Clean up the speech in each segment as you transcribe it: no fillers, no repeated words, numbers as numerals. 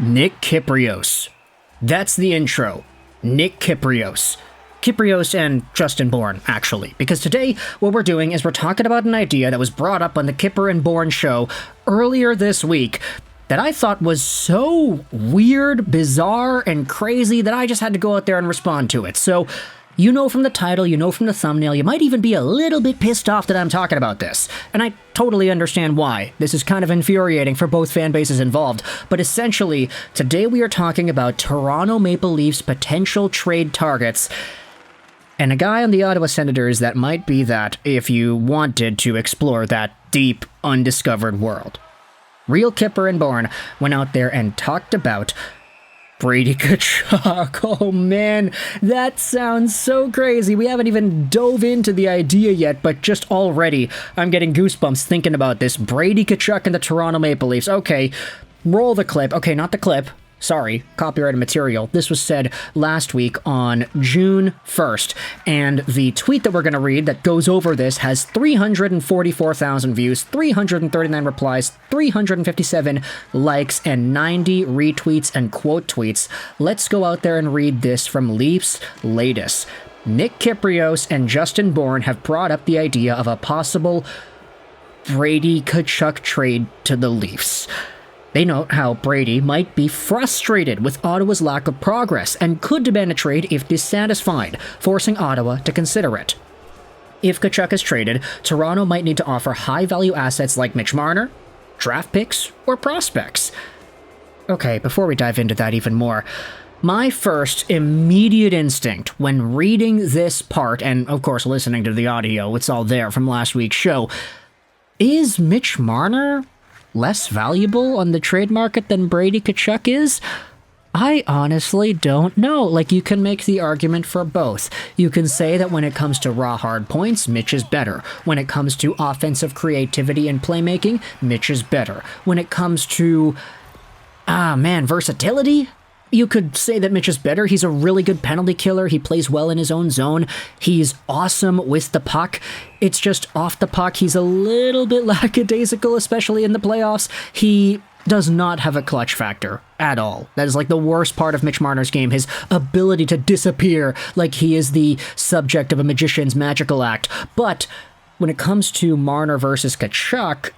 Nick Kypreos. That's the intro. Nick Kypreos. Kypreos and Justin Bourne, actually. Because today, what we're doing is we're talking about an idea that was brought up on the Kyper and Bourne show earlier this week that I thought was so weird, bizarre, and crazy that I just had to go out there and respond to it. So, you know from the title, you know from the thumbnail, you might even be a little bit pissed off that I'm talking about this. And I totally understand why. This is kind of infuriating for both fan bases involved. But essentially, today we are talking about Toronto Maple Leafs potential trade targets and a guy on the Ottawa Senators that might be that if you wanted to explore that deep, undiscovered world. Real Kyper and Bourne went out there and talked about Brady Tkachuk. Oh man, that sounds so crazy. We haven't even dove into the idea yet, but just already I'm getting goosebumps thinking about this. Brady Tkachuk and the Toronto Maple Leafs. Okay, roll the clip. Okay, not the clip. Sorry, copyrighted material. This was said last week on June 1st, and the tweet that we're going to read that goes over this has 344,000 views, 339 replies, 357 likes, and 90 retweets and quote tweets. Let's go out there and read this from Leafs latest. Nick Kypreos and Justin Bourne have brought up the idea of a possible Brady Tkachuk trade to the Leafs. They note how Brady might be frustrated with Ottawa's lack of progress and could demand a trade if dissatisfied, forcing Ottawa to consider it. If Tkachuk is traded, Toronto might need to offer high-value assets like Mitch Marner, draft picks, or prospects. Okay, before we dive into that even more, my first immediate instinct when reading this part, and of course listening to the audio, it's all there from last week's show, is Mitch Marner less valuable on the trade market than Brady Tkachuk is? I honestly don't know. Like, you can make the argument for both. You can say that when it comes to raw hard points, Mitch is better. When it comes to offensive creativity and playmaking, Mitch is better. When it comes to, versatility, you could say that Mitch is better. He's a really good penalty killer. He plays well in his own zone. He's awesome with the puck. It's just off the puck, he's a little bit lackadaisical, especially in the playoffs. He does not have a clutch factor at all. That is like the worst part of Mitch Marner's game, his ability to disappear like he is the subject of a magician's magical act. But when it comes to Marner versus Tkachuk,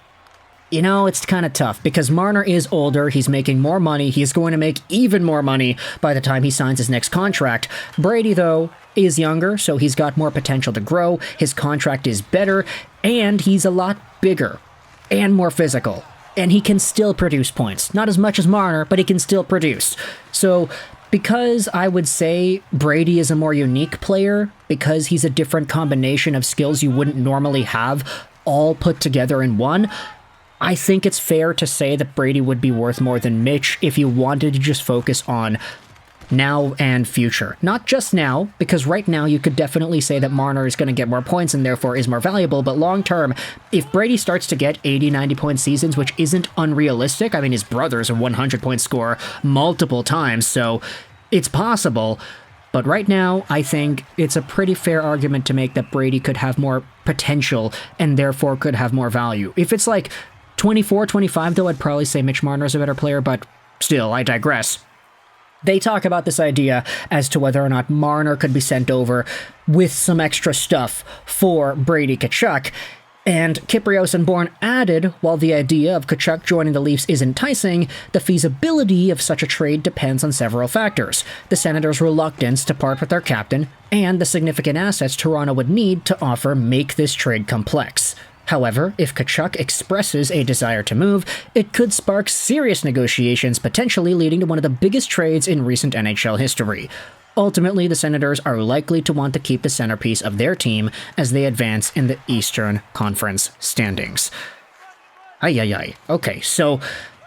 you know, it's kind of tough because Marner is older, he's making more money, he's going to make even more money by the time he signs his next contract. Brady, though, is younger, so he's got more potential to grow, his contract is better, and he's a lot bigger and more physical. And he can still produce points. Not as much as Marner, but he can still produce. So, because I would say Brady is a more unique player, because he's a different combination of skills you wouldn't normally have all put together in one, I think it's fair to say that Brady would be worth more than Mitch if you wanted to just focus on now and future. Not just now, because right now you could definitely say that Marner is going to get more points and therefore is more valuable, but long term, if Brady starts to get 80, 90-point seasons, which isn't unrealistic, I mean, his brother's a 100-point scorer multiple times, so it's possible. But right now, I think it's a pretty fair argument to make that Brady could have more potential and therefore could have more value. If it's like 24, 25, though, I'd probably say Mitch Marner is a better player, but still, I digress. They talk about this idea as to whether or not Marner could be sent over with some extra stuff for Brady Tkachuk, and Kypreos and Bourne added, while the idea of Tkachuk joining the Leafs is enticing, the feasibility of such a trade depends on several factors: the Senators' reluctance to part with their captain, and the significant assets Toronto would need to offer make this trade complex. However, if Tkachuk expresses a desire to move, it could spark serious negotiations, potentially leading to one of the biggest trades in recent NHL history. Ultimately, the Senators are likely to want to keep the centerpiece of their team as they advance in the Eastern Conference standings. Okay, so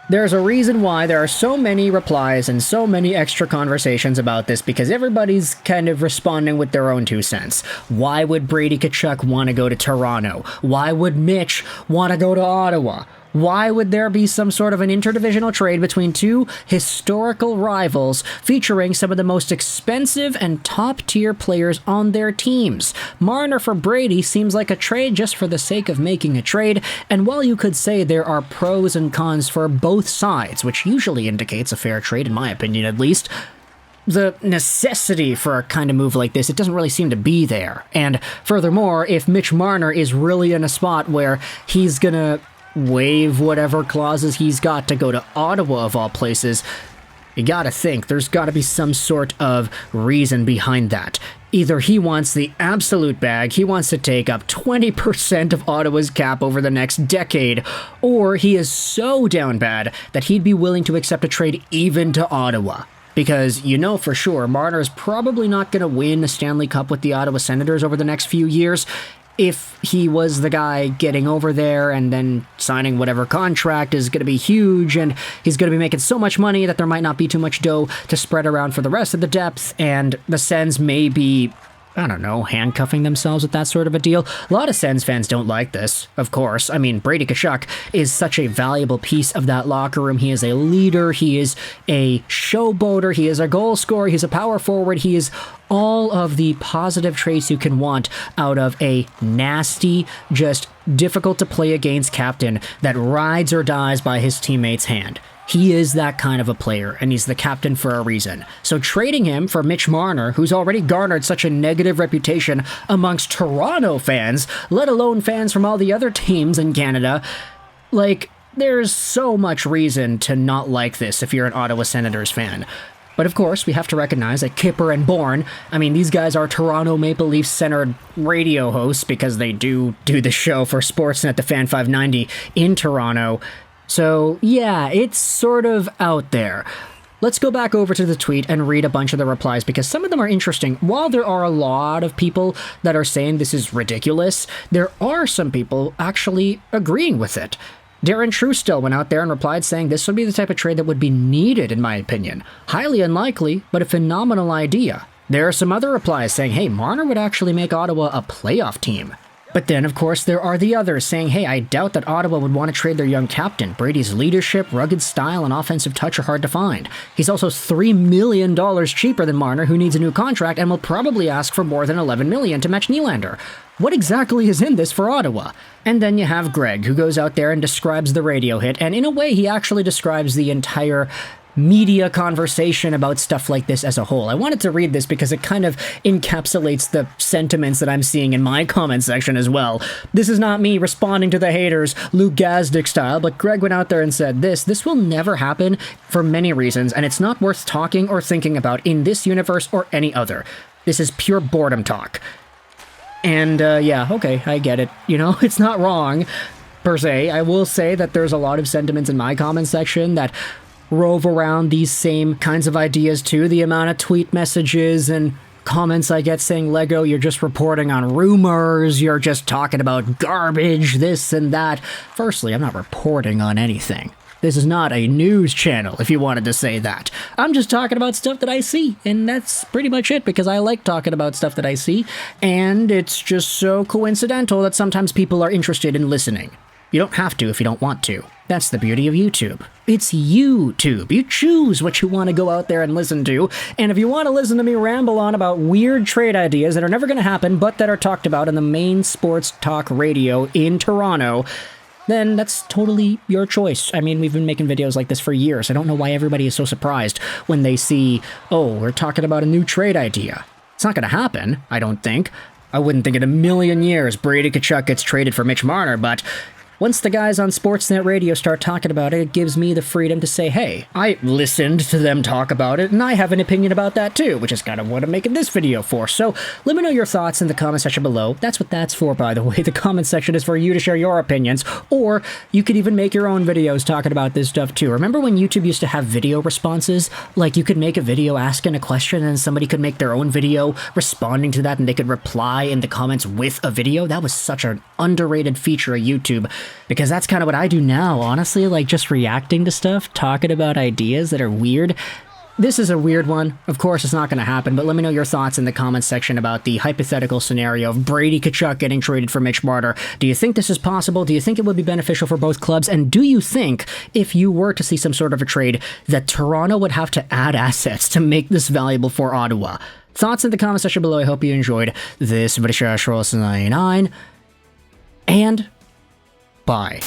there's a reason why there are so many replies and so many extra conversations about this, because everybody's kind of responding with their own 2 cents. Why would Brady Tkachuk want to go to Toronto? Why would Mitch want to go to Ottawa? Why would there be some sort of an interdivisional trade between two historical rivals featuring some of the most expensive and top-tier players on their teams? Marner for Brady seems like a trade just for the sake of making a trade, and while you could say there are pros and cons for both sides, which usually indicates a fair trade in my opinion at least, the necessity for a kind of move like this, it doesn't really seem to be there. And furthermore, if Mitch Marner is really in a spot where he's gonna waive whatever clauses he's got to go to Ottawa of all places, you gotta think there's gotta be some sort of reason behind that. Either he wants the absolute bag, he wants to take up 20% of Ottawa's cap over the next decade, or he is so down bad that he'd be willing to accept a trade even to Ottawa. Because you know for sure Marner's probably not going to win a Stanley Cup with the Ottawa Senators over the next few years. If he was the guy getting over there and then signing whatever contract is going to be huge, and he's going to be making so much money that there might not be too much dough to spread around for the rest of the depth, and the Sens may be, I don't know, handcuffing themselves with that sort of a deal. A lot of Sens fans don't like this, of course. I mean, Brady Tkachuk is such a valuable piece of that locker room. He is a leader, he is a showboater, he is a goal scorer, he's a power forward, he is all of the positive traits you can want out of a nasty, just difficult to play against captain that rides or dies by his teammates' hand. He is that kind of a player, and he's the captain for a reason. So trading him for Mitch Marner, who's already garnered such a negative reputation amongst Toronto fans, let alone fans from all the other teams in Canada, like, there's so much reason to not like this if you're an Ottawa Senators fan. But of course, we have to recognize that Kyper and Bourne, I mean, these guys are Toronto Maple Leafs-centered radio hosts because they do the show for Sportsnet, the Fan 590 in Toronto. So, yeah, it's sort of out there. Let's go back over to the tweet and read a bunch of the replies because some of them are interesting. While there are a lot of people that are saying this is ridiculous, there are some people actually agreeing with it. Darren Truestill went out there and replied saying this would be the type of trade that would be needed in my opinion. Highly unlikely, but a phenomenal idea. There are some other replies saying, hey, Marner would actually make Ottawa a playoff team. But then, of course, there are the others saying, hey, I doubt that Ottawa would want to trade their young captain. Brady's leadership, rugged style, and offensive touch are hard to find. He's also $3 million cheaper than Marner, who needs a new contract and will probably ask for more than $11 million to match Nylander. What exactly is in this for Ottawa? And then you have Greg, who goes out there and describes the radio hit, and in a way, he actually describes the entire media conversation about stuff like this as a whole. I wanted to read this because it kind of encapsulates the sentiments that I'm seeing in my comment section as well. This is not me responding to the haters Luke Gazdick style, but Greg went out there and said this will never happen for many reasons, and it's not worth talking or thinking about in this universe or any other. This is pure boredom talk. And yeah, okay, I get it. You know, it's not wrong, per se. I will say that there's a lot of sentiments in my comment section that rove around these same kinds of ideas too. The amount of tweet messages and comments I get saying, Lego, you're just reporting on rumors, you're just talking about garbage, this and that. Firstly, I'm not reporting on anything. This is not a news channel, if you wanted to say that. I'm just talking about stuff that I see, and that's pretty much it, because I like talking about stuff that I see, and it's just so coincidental that sometimes people are interested in listening. You don't have to if you don't want to. That's the beauty of YouTube. It's YouTube. You choose what you want to go out there and listen to, and if you want to listen to me ramble on about weird trade ideas that are never going to happen, but that are talked about in the main sports talk radio in Toronto, then that's totally your choice. I mean, we've been making videos like this for years. I don't know why everybody is so surprised when they see, oh, we're talking about a new trade idea. It's not going to happen, I don't think. I wouldn't think in a million years Brady Tkachuk gets traded for Mitch Marner, but once the guys on Sportsnet Radio start talking about it, it gives me the freedom to say, hey, I listened to them talk about it, and I have an opinion about that too, which is kind of what I'm making this video for. So let me know your thoughts in the comment section below. That's what that's for, by the way. The comment section is for you to share your opinions, or you could even make your own videos talking about this stuff too. Remember when YouTube used to have video responses? Like you could make a video asking a question and somebody could make their own video responding to that, and they could reply in the comments with a video? That was such an underrated feature of YouTube. Because that's kind of what I do now, honestly, like just reacting to stuff, talking about ideas that are weird. This is a weird one. Of course, it's not going to happen, but let me know your thoughts in the comments section about the hypothetical scenario of Brady Tkachuk getting traded for Mitch Marner. Do you think this is possible? Do you think it would be beneficial for both clubs? And do you think, if you were to see some sort of a trade, that Toronto would have to add assets to make this valuable for Ottawa? Thoughts in the comment section below. I hope you enjoyed this video. 99, and bye.